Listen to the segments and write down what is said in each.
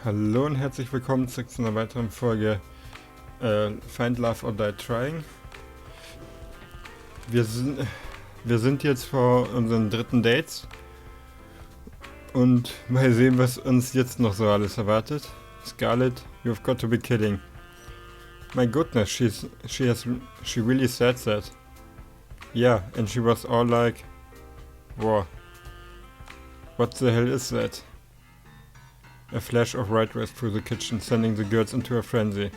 Hallo und herzlich willkommen zu einer weiteren Folge Find Love or Die Trying. Wir sind jetzt vor unseren dritten Dates und mal sehen, was uns jetzt noch so alles erwartet. Scarlett, you've got to be kidding. My goodness, she really said that. Yeah, and she was all like, wow, what the hell is that? A flash of right rays through the kitchen, sending the girls into a frenzy.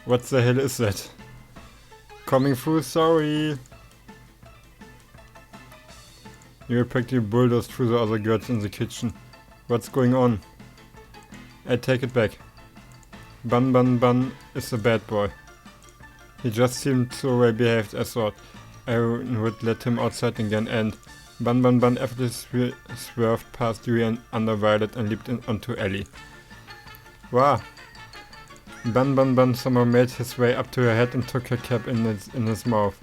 What the hell is that? Coming through, sorry! You practically bulldozed through the other girls in the kitchen. What's going on? I take it back. Bun is a bad boy. He just seemed so well behaved, I thought. I would let him outside again and Bun effortlessly swerved past Yui and under Violet and leaped onto Ellie. Wow. Bun somehow made his way up to her head and took her cap in his mouth.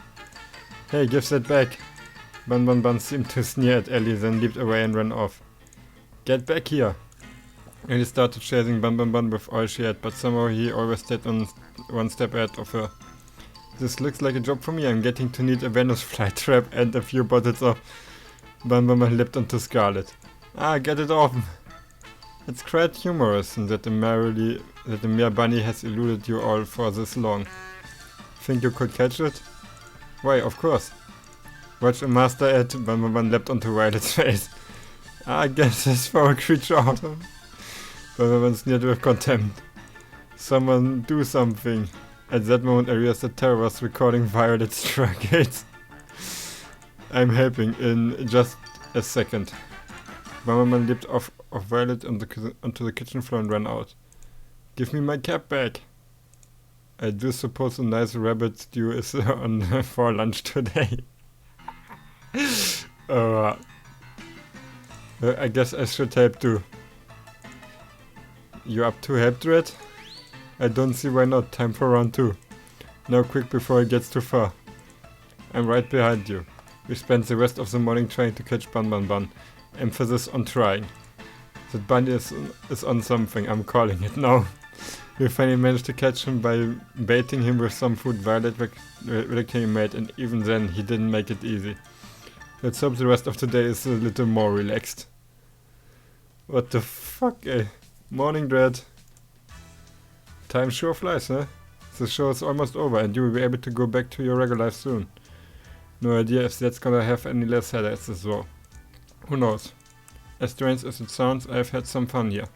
Hey, give that back. Bun seemed to sneer at Ellie, then leaped away and ran off. Get back here. Ellie started chasing Bun with all she had, but somehow he always stayed on one step ahead of her. This looks like a job for me. I'm getting to need a Venus flytrap and a few bottles of Bun leapt onto Scarlett. Ah, get it off! It's quite humorous that the mere bunny has eluded you all for this long. Think you could catch it? Why, of course. Watch a master at Bun leapt onto Violet's face. Ah, get this foul creature out of Bun sneered with contempt. Someone do something. At that moment I realized that Terra was recording Violet's struggles. I'm helping in just a second. Bun leaped off of Violet onto the kitchen floor and ran out. Give me my cap back. I do suppose a nice rabbit stew is on for lunch today. I guess I should help too. You up to help, Dread? I don't see why not. Time for round 2. Now quick before it gets too far. I'm right behind you. We spent the rest of the morning trying to catch Bun. Emphasis on trying. That bunny is on something, I'm calling it now. We finally managed to catch him by baiting him with some food Violet he made, and even then he didn't make it easy. Let's hope the rest of the day is a little more relaxed. What the fuck, eh? Morning, Dread. Time sure flies, huh? The show is almost over and you will be able to go back to your regular life soon. No idea if that's gonna have any less headaches as well. Who knows? As strange as it sounds, I've had some fun here.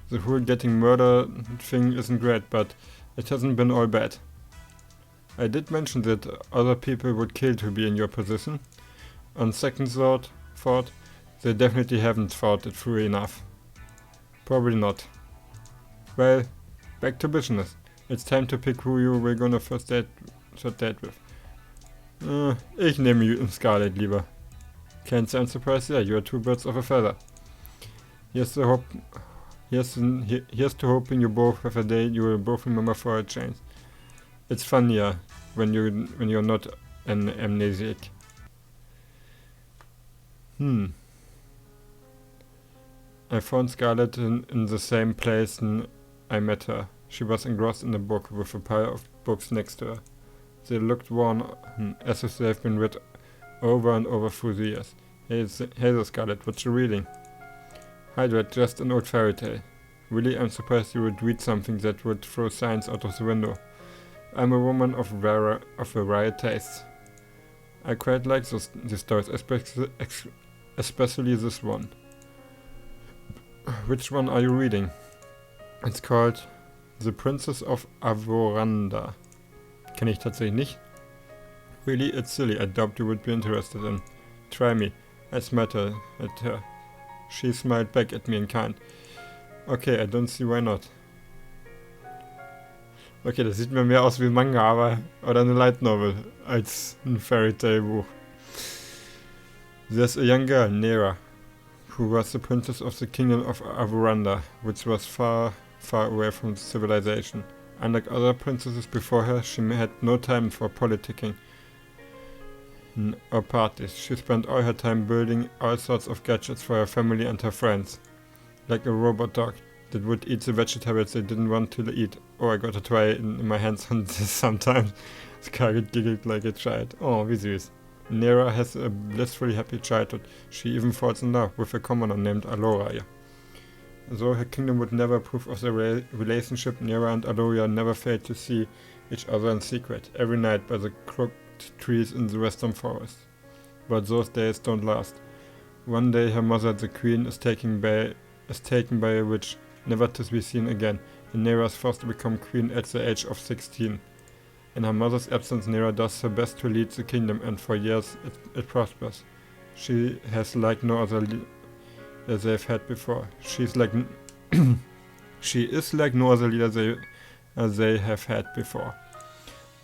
The whole getting murdered thing isn't great, but it hasn't been all bad. I did mention that other people would kill to be in your position. On second thought, they definitely haven't thought it through enough. Probably not. Well, back to business. It's time to pick who you will gonna third date with. Ich nehme you and Scarlett lieber. Can't say I'm surprised there, you are two birds of a feather. Here's to hoping you both have a day you will both remember for a change. It's funnier when you're not an amnesiac. I found Scarlett in the same place I met her. She was engrossed in a book with a pile of books next to her. They looked worn as if they've been read over and over through the years. Hey there, Scarlett, what you reading? Hi Dread, just an old fairy tale. Really, I'm surprised you would read something that would throw science out of the window. I'm a woman of varied tastes. I quite like these stories, especially this one. Which one are you reading? It's called The Princess of Avoranda. Kenn ich tatsächlich nicht. Really, it's silly. I doubt you would be interested in. Try me. I smiled at her. She smiled back at me in kind. Okay, I don't see why not. Okay, das sieht mir mehr aus wie ein Manga, oder eine Light Novel, als ein Fairy Tale Buch. There's a young girl, Nera, who was the princess of the kingdom of Avoranda, which was far away from civilization. Unlike other princesses before her, she had no time for politicking or parties. She spent all her time building all sorts of gadgets for her family and her friends. like a robot dog that would eat the vegetables they didn't want to eat. Oh, I gotta try in my hands on this sometimes. Scarlet giggled like a child. Oh, wie süß. Nera has a blissfully happy childhood. She even falls in love with a commoner named Aloria. Though her kingdom would never approve of the relationship, Nera and Aloria never failed to see each other in secret, every night by the crooked trees in the western forest. But those days don't last. One day her mother, the queen, is taken by a witch, never to be seen again, and Nera is forced to become queen at the age of 16. In her mother's absence, Nera does her best to lead the kingdom, and for years it prospers. She has like no other leader they've had before. She is like no other leader they have had before.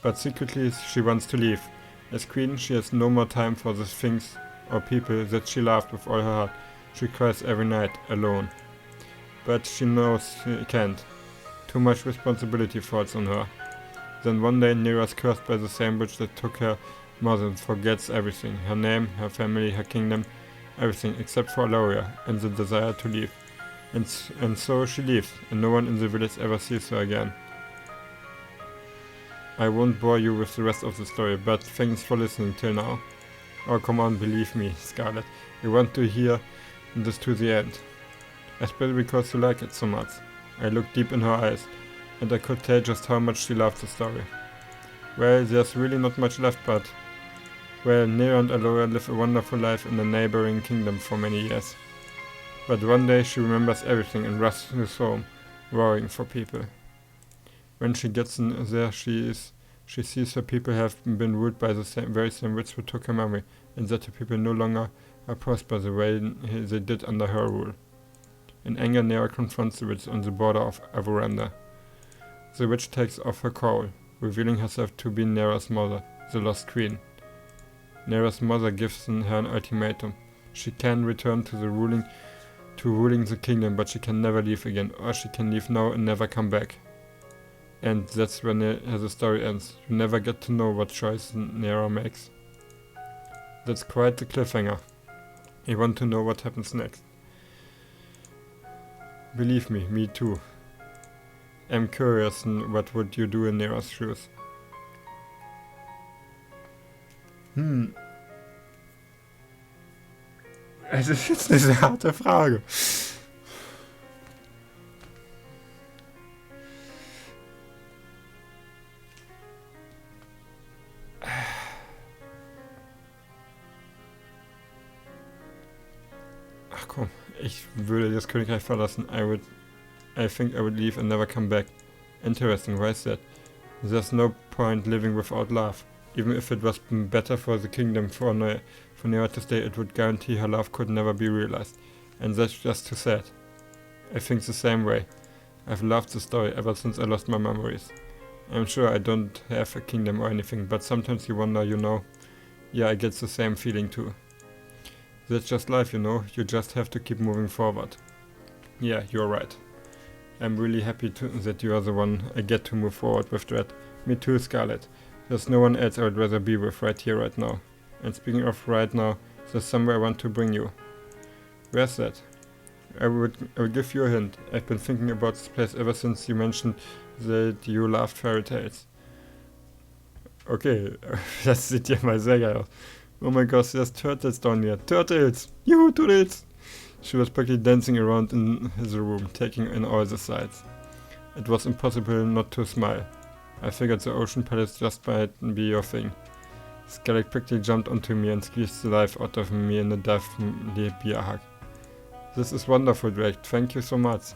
But secretly she wants to leave. As queen, she has no more time for the things or people that she loved with all her heart. She cries every night, alone. But she knows she can't. Too much responsibility falls on her. Then one day Nera is cursed by the same witch that took her mother and forgets everything. Her name, her family, her kingdom, everything except for Aloria and the desire to leave. And so she leaves, and no one in the village ever sees her again. I won't bore you with the rest of the story, but thanks for listening till now. Oh, come on, believe me, Scarlet. You want to hear this to the end. Especially because you like it so much. I looked deep in her eyes, and I could tell just how much she loved the story. Well, there's really not much left, but... Well, Nera and Aloria live a wonderful life in the neighboring kingdom for many years. But one day she remembers everything and rushes home, roaring for people. When she gets in there, she sees her people have been ruled by the very same witch who took her memory, and that her people no longer are prosper the way they did under her rule. In anger, Nera confronts the witch on the border of Avoranda. The witch takes off her cowl, revealing herself to be Nera's mother, the Lost Queen. Nera's mother gives her an ultimatum. She can return to ruling the kingdom, but she can never leave again, or she can leave now and never come back. And that's when the story ends. You never get to know what choice Nera makes. That's quite the cliffhanger. I want to know what happens next. Believe me too. I'm curious, what would you do in Nera's shoes? Es ist jetzt eine sehr harte Frage. Ach komm, ich würde das Königreich verlassen. I think I would leave and never come back. Interesting, why is that? There's no point living without love. Even if it was better for the kingdom for Nera to stay, it would guarantee her love could never be realized. And that's just too sad. I think the same way. I've loved the story ever since I lost my memories. I'm sure I don't have a kingdom or anything, but sometimes you wonder, Yeah, I get the same feeling too. That's just life, you just have to keep moving forward. Yeah, you're right. I'm really happy that you are the one I get to move forward with, Dread. Me too, Scarlet. There's no one else I would rather be with right here, right now. And speaking of right now, there's somewhere I want to bring you. Where's that? I will give you a hint. I've been thinking about this place ever since you mentioned that you loved fairy tales. Okay, das sieht ja mal sehr geil aus. Oh my gosh, there's turtles down here. Turtles! Yoo-hoo, turtles! She was practically dancing around in the room, taking in all the sights. It was impossible not to smile. I figured the ocean palace just might be your thing. Cedric quickly jumped onto me and squeezed the life out of me in a beer hug. This is wonderful, Drake. Thank you so much.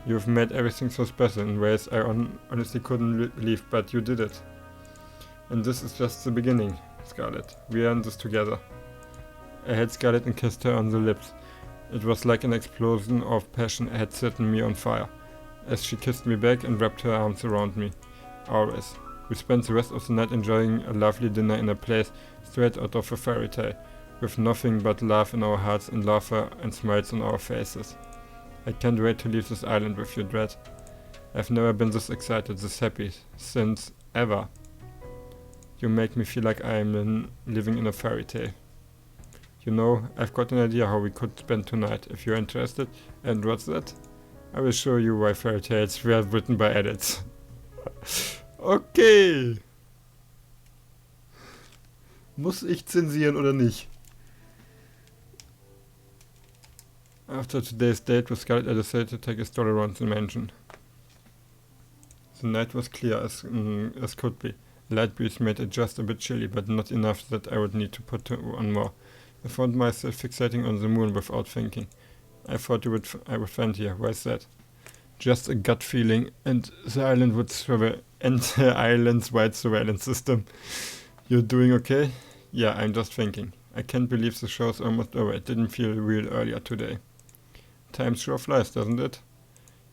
You've made everything so special in ways I honestly couldn't believe, but you did it. And this is just the beginning, Scarlet. We are in this together. I held Scarlet and kissed her on the lips. It was like an explosion of passion had set me on fire, as she kissed me back and wrapped her arms around me. Always. We spent the rest of the night enjoying a lovely dinner in a place straight out of a fairy tale, with nothing but love in our hearts and laughter and smiles on our faces. I can't wait to leave this island with you, Dread. I've never been this excited, this happy, since ever. You make me feel like I am living in a fairy tale. You know, I've got an idea how we could spend tonight, if you're interested. And what's that? I will show you why fairy tales were written by adults. Okay. Muss ich zensieren oder nicht? After today's date with Scarlet, I decided to take a stroll around the mansion. The night was clear as could be. The light breeze made it just a bit chilly, but not enough that I would need to put on more. I found myself fixating on the moon without thinking. I thought I would find here. Why is that? Just a gut feeling, and the island would and the island's wide surveillance system. You're doing okay? Yeah, I'm just thinking. I can't believe the show's almost over. It didn't feel real earlier today. Time sure flies, doesn't it?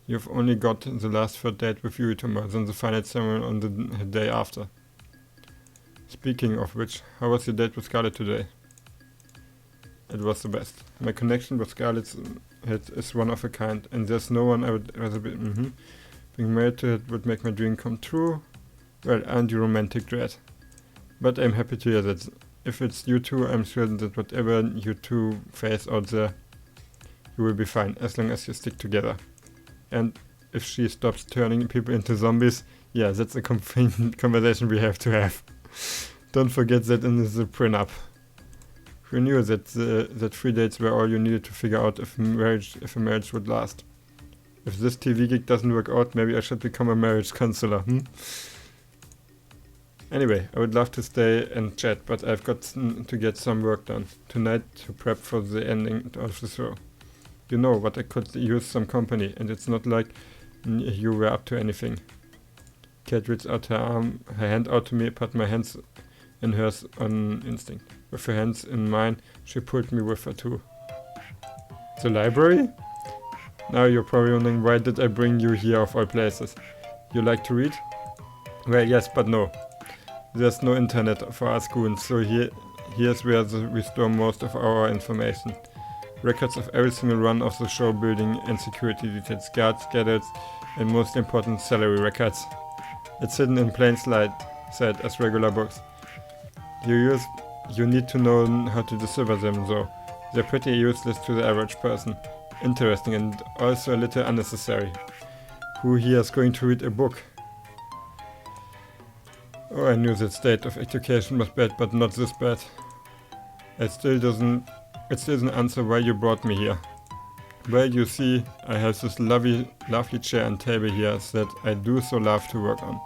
You've only got the last third date with Yuri tomorrow, then the final ceremony on the day after. Speaking of which, how was your date with Scarlet today? It was the best. My connection with Scarlet is one of a kind, and there's no one I would rather be. Being married to it would make my dream come true. Well, aren't you romantic, Dread? But I'm happy to hear that. If it's you two, I'm sure that whatever you two face out there, you will be fine, as long as you stick together. And if she stops turning people into zombies, yeah, that's a conversation we have to have. Don't forget that in the prenup. Who knew that that 3 dates were all you needed to figure out if a marriage would last? If this TV gig doesn't work out, maybe I should become a marriage counselor, Anyway, I would love to stay and chat, but I've got to get some work done tonight to prep for the ending of the show. You know what, I could use some company, and it's not like you were up to anything. Kat reached out her hand out to me, put my hands in hers on instinct. With her hands in mine, she pulled me with her too. The library? Now you're probably wondering, why did I bring you here of all places? You like to read? Well, yes, but no. There's no internet for us goons, so here's where we store most of our information. Records of every single run of the show, building and security details, guards, schedules, and most important, salary records. It's hidden in plain sight as regular books. You need to know how to decipher them though. They're pretty useless to the average person. Interesting and also a little unnecessary. Who here is going to read a book? Oh, I knew that state of education was bad, but not this bad. It still doesn't answer why you brought me here. Well, you see, I have this lovely chair and table here that I do so love to work on.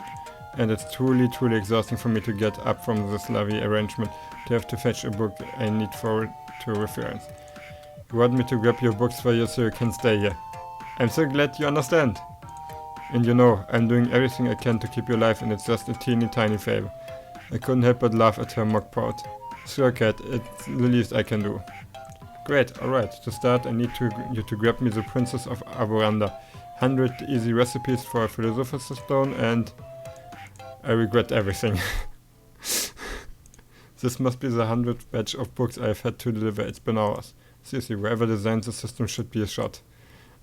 And it's truly exhausting for me to get up from this lovely arrangement to have to fetch a book I need to reference. You want me to grab your books for you so you can stay here. I'm so glad you understand. And you know, I'm doing everything I can to keep you alive, and it's just a teeny tiny favor. I couldn't help but laugh at her mock pout. Sure, Cat, it's the least I can do. Great, alright. To start, I need you to grab me the Princess of Aboranda. 100 easy recipes for a Philosopher's Stone, and I regret everything. This must be the 100th batch of books I've had to deliver. It's been hours. Seriously, whoever designed the system should be a shot.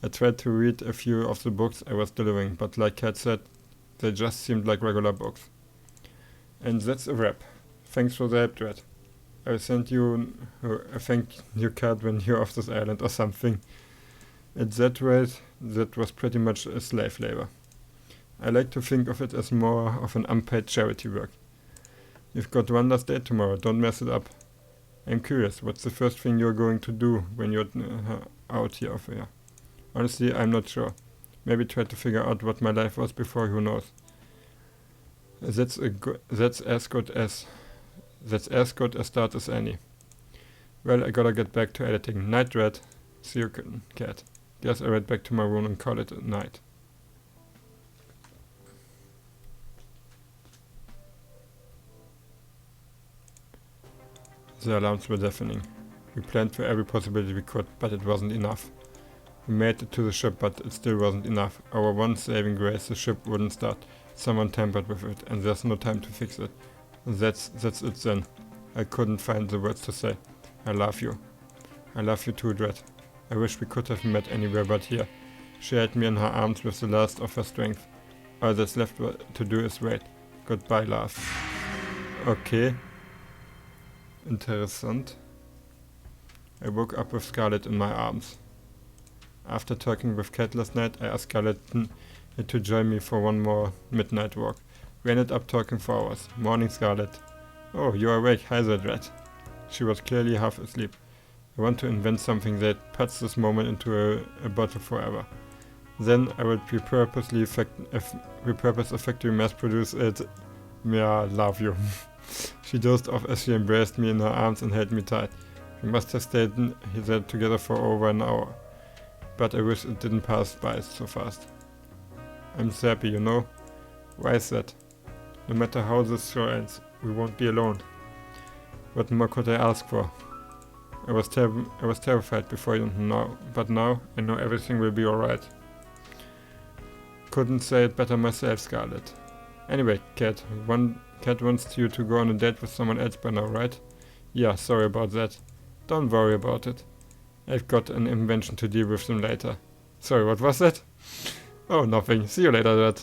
I tried to read a few of the books I was delivering, but like Kat said, they just seemed like regular books. And that's a wrap. Thanks for the help, Dread. I'll send you a thank you card when you're off this island or something. At that rate, that was pretty much a slave labor. I like to think of it as more of an unpaid charity work. You've got one last day tomorrow, don't mess it up. I'm curious, what's the first thing you're going to do when you're out here of here? Honestly, I'm not sure. Maybe try to figure out what my life was before, who knows. That's as good a start as any. Well, I gotta get back to editing. Night, Dread. See you, Cat. Guess I head back to my room and call it a night. The alarms were deafening. We planned for every possibility we could, but it wasn't enough. We made it to the ship, but it still wasn't enough. Our one saving grace, the ship wouldn't start. Someone tampered with it, and there's no time to fix it. That's it then. I couldn't find the words to say. I love you. I love you too, Dread. I wish we could have met anywhere but here. She held me in her arms with the last of her strength. All that's left to do is wait. Goodbye, love. Okay. Interessant. I woke up with Scarlet in my arms. After talking with Cat last night, I asked Scarlet to join me for one more midnight walk. We ended up talking for hours. Morning, Scarlet. Oh, you're awake. Hi there, Dread. She was clearly half asleep. I want to invent something that puts this moment into a bottle forever. Then I would repurpose a factory mass produce it. Yeah, love you. She dozed off as she embraced me in her arms and held me tight. We must have stayed there together for over an hour. But I wish it didn't pass by so fast. I'm so happy, you know? Why is that? No matter how this show ends, we won't be alone. What more could I ask for? I was terrified before, but now I know everything will be alright. Couldn't say it better myself, Scarlet. Anyway, Cat wants you to go on a date with someone else by now, right? Yeah, sorry about that. Don't worry about it. I've got an invention to deal with them later. Sorry, what was that? Oh, nothing. See you later, Dad.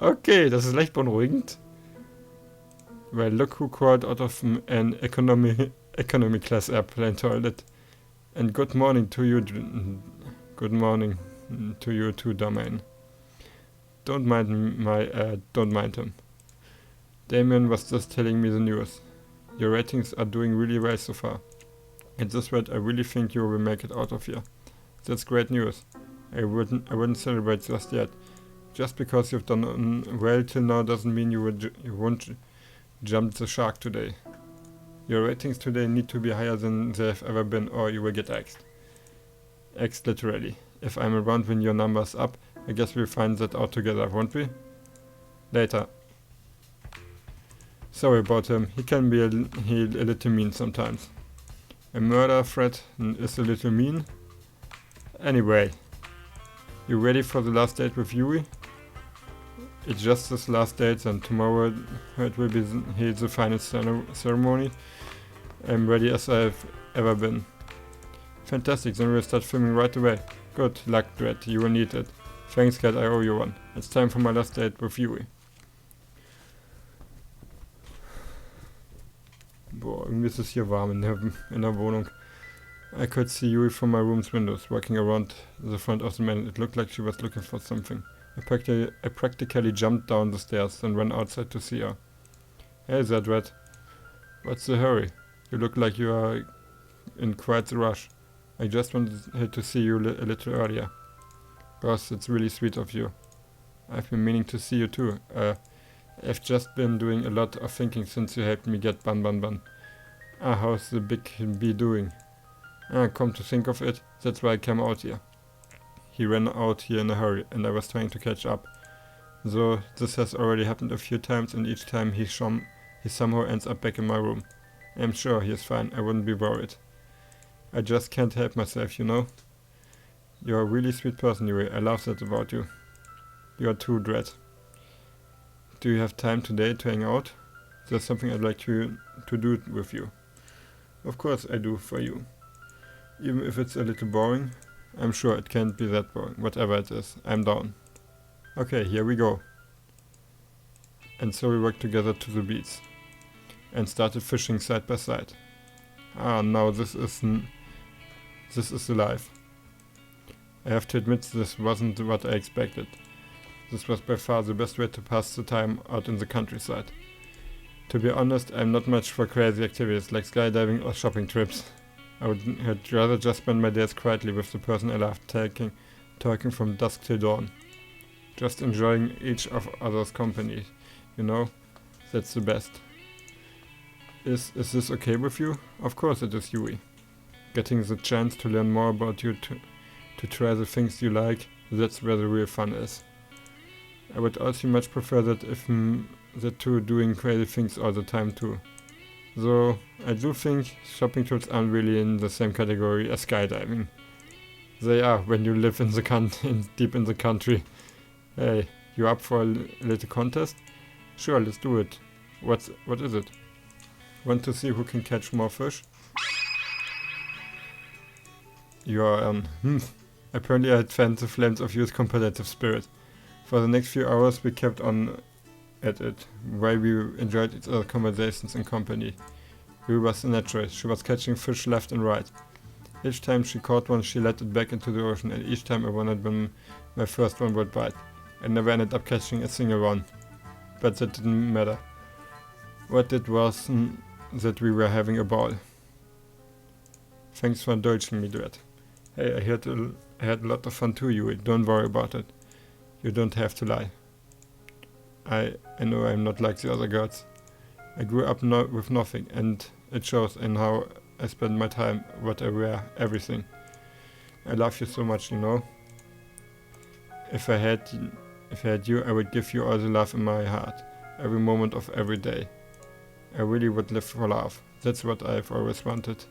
Okay, das ist leicht beunruhigend. Well, look who crawled out of an economy class airplane toilet. And good morning to you. Good morning to you too, Domain. Don't mind him. Damien was just telling me the news. Your ratings are doing really well so far. At this rate, I really think you will make it out of here. That's great news. I wouldn't celebrate just yet. Just because you've done well till now doesn't mean you won't jump the shark today. Your ratings today need to be higher than they've ever been, or you will get axed. Axed literally. If I'm around when your number's up, I guess we'll find that out together, won't we? Later. Sorry about him. He can be a little mean sometimes. A murder threat is a little mean. Anyway. You ready for the last date with Yui? It's just this last date, and tomorrow it will be the final ceremony. I'm ready as I've ever been. Fantastic, then we'll start filming right away. Good luck, Dread, you will need it. Thanks, Cat, I owe you one. It's time for my last date with Yui. Boah, irgendwie ist es hier warm in der Wohnung. I could see Yui from my room's windows, walking around the front of the man. It looked like she was looking for something. I practically jumped down the stairs and ran outside to see her. Hey there, Dread. What's the hurry? You look like you are in quite the rush. I just wanted to see you a little earlier. Boss, it's really sweet of you. I've been meaning to see you too. I've just been doing a lot of thinking since you helped me get Bun. Ah, how's the big bee doing? Come to think of it, that's why I came out here. He ran out here in a hurry, and I was trying to catch up. Though this has already happened a few times, and each time he somehow ends up back in my room. I'm sure he is fine, I wouldn't be worried. I just can't help myself, you know? You're a really sweet person, Yui. I love that about you. You're too, Dread. Do you have time today to hang out? There's something I'd like to do with you. Of course I do, for you. Even if it's a little boring, I'm sure it can't be that boring. Whatever it is, I'm down. Okay, here we go. And so we walked together to the beach and started fishing side by side. Now this is the life. I have to admit this wasn't what I expected. This was by far the best way to pass the time out in the countryside. To be honest, I'm not much for crazy activities like skydiving or shopping trips. I'd rather just spend my days quietly with the person I love, talking from dusk till dawn. Just enjoying each other's company, you know? That's the best. Is this okay with you? Of course it is, Yui. Getting the chance to learn more about you, to try the things you like, that's where the real fun is. I would also much prefer that if the two doing crazy things all the time too. Though I do think shopping trips aren't really in the same category as skydiving. They are when you live deep in the country. Hey, you up for a little contest? Sure, let's do it. What is it? Want to see who can catch more fish? You are apparently I had fanned the flames of youth competitive spirit. For the next few hours we kept on at it, while we enjoyed each other's conversations and company. We was in that race. She was catching fish left and right. Each time she caught one, she let it back into the ocean, and each time I wondered when my first one would bite. I never ended up catching a single one. But that didn't matter. What did was that we were having a ball. Thanks for indulging me, Dread. Hey, I had a lot of fun too, Yui. Don't worry about it. You don't have to lie. I know I'm not like the other girls. I grew up with nothing, and it shows in how I spend my time, what I wear, everything. I love you so much, you know. If I had you, I would give you all the love in my heart, every moment of every day. I really would live for love. That's what I've always wanted.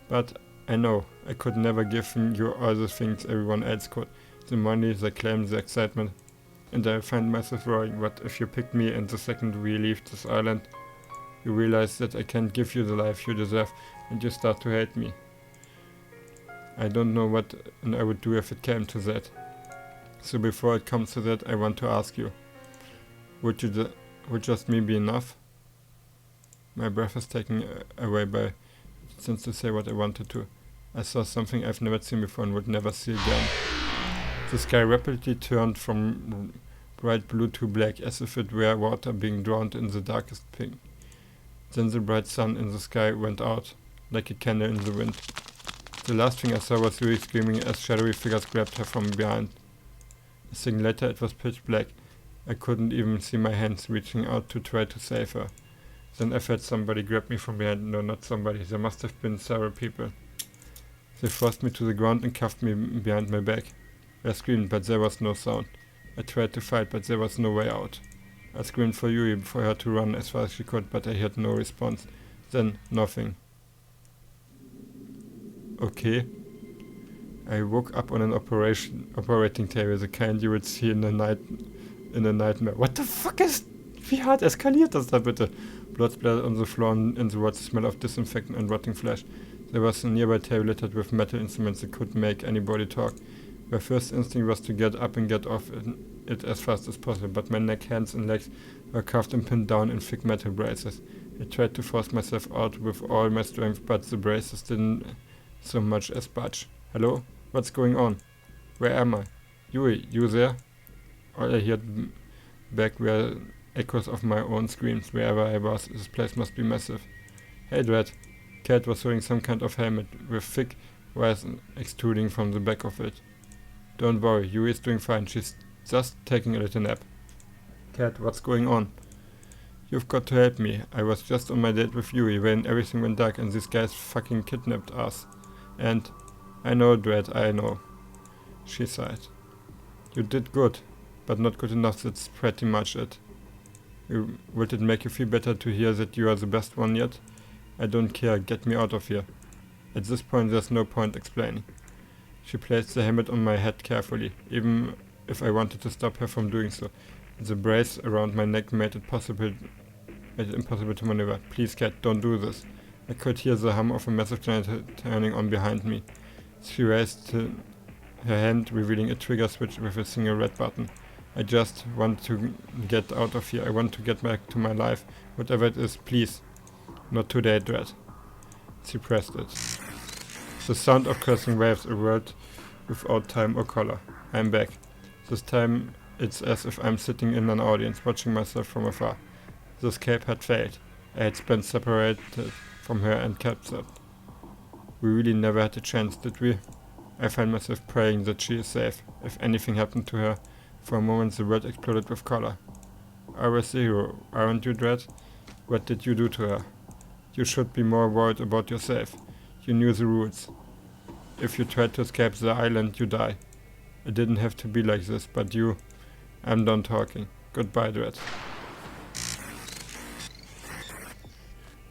But I know I could never give you all the things everyone else could. The money, the claim, the excitement. And I find myself worrying, what if you picked me and the second we leave this island, you realize that I can't give you the life you deserve and you start to hate me. I don't know what I would do if it came to that. So before it comes to that, I want to ask you, would just me be enough? My breath is taken away by since to say what I wanted to. I saw something I've never seen before and would never see again. The sky rapidly turned from bright blue to black, as if it were water being drowned in the darkest pink. Then the bright sun in the sky went out, like a candle in the wind. The last thing I saw was Yui screaming as shadowy figures grabbed her from behind. A second later it was pitch black. I couldn't even see my hands reaching out to try to save her. Then I felt somebody grab me from behind. No, not somebody. There must have been several people. They forced me to the ground and cuffed me behind my back. I screamed, but there was no sound. I tried to fight, but there was no way out. I screamed for Yui, for her to run as far as she could, but I heard no response. Then, nothing. Okay. I woke up on an operating table, the kind you would see in a nightmare. What the fuck is... Wie hart eskaliert das da bitte? Blood splattered on the floor and the water smell of disinfectant and rotting flesh. There was a nearby table littered with metal instruments that could make anybody talk. My first instinct was to get up and get off it as fast as possible, but my neck, hands and legs were cuffed and pinned down in thick metal braces. I tried to force myself out with all my strength, but the braces didn't so much as budge. Hello? What's going on? Where am I? Yui, you there? All I heard back were echoes of my own screams. Wherever I was, this place must be massive. Hey, Dread. Cat was wearing some kind of helmet with thick wires extruding from the back of it. Don't worry, Yui is doing fine. She's just taking a little nap. Cat, what's going on? You've got to help me. I was just on my date with Yui when everything went dark and these guys fucking kidnapped us. And... I know, Dread, I know. She sighed. You did good, but not good enough, that's pretty much it. Would it make you feel better to hear that you are the best one yet? I don't care, get me out of here. At this point there's no point explaining. She placed the helmet on my head carefully, even if I wanted to stop her from doing so. The brace around my neck made it impossible to maneuver. Please, Cat, don't do this. I could hear the hum of a massive generator turning on behind me. She raised her hand, revealing a trigger switch with a single red button. I just want to get out of here. I want to get back to my life. Whatever it is, please. Not today, Dread. She pressed it. The sound of cursing waves a word without time or color. I'm back. This time it's as if I'm sitting in an audience, watching myself from afar. The escape had failed. I had been separated from her and captured. We really never had a chance, did we? I find myself praying that she is safe. If anything happened to her, for a moment the world exploded with color. I was the hero, aren't you, Dread? What did you do to her? You should be more worried about yourself. You knew the rules. If you tried to escape the island, you die. It didn't have to be like this, but you... I'm done talking. Goodbye, Dread.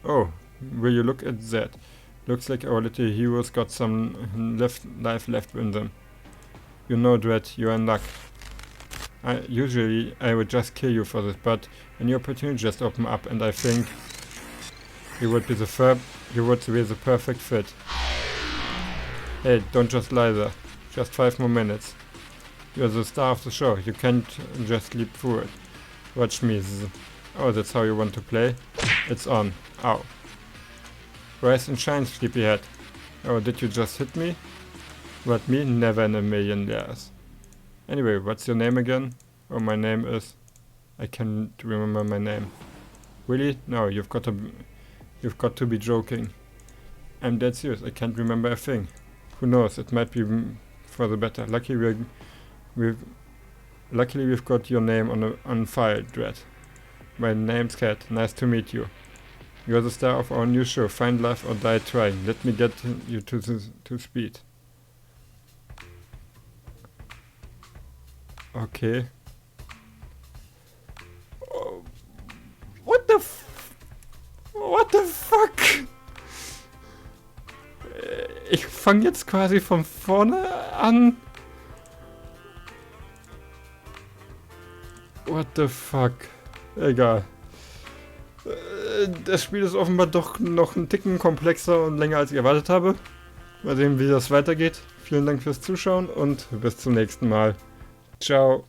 Oh, will you look at that? Looks like our little heroes got some life left in them. You know, Dread, you're in luck. Usually I would just kill you for this, but a new opportunity just opened up, and I think you would be the perfect fit. Hey, don't just lie there. Just 5 more minutes. You're the star of the show. You can't just leap through it. Watch me. Oh, that's how you want to play? It's on. Ow. Rise and shine, sleepyhead. Oh, did you just hit me? What, me? Never in a million years. Anyway, what's your name again? Oh, my name is... I can't remember my name. Really? No, you've got to be joking. I'm dead serious, I can't remember a thing. Who knows, it might be for the better. Luckily we've got your name on file, Dread. My name's Cat, nice to meet you. You're the star of our new show, Find Love or Die Trying. Let me get you to speed. Okay. Oh, what the fuck? Ich fange jetzt quasi von vorne an. What the fuck? Egal. Das Spiel ist offenbar doch noch ein Ticken komplexer und länger als ich erwartet habe. Mal sehen, wie das weitergeht. Vielen Dank fürs Zuschauen und bis zum nächsten Mal. Ciao.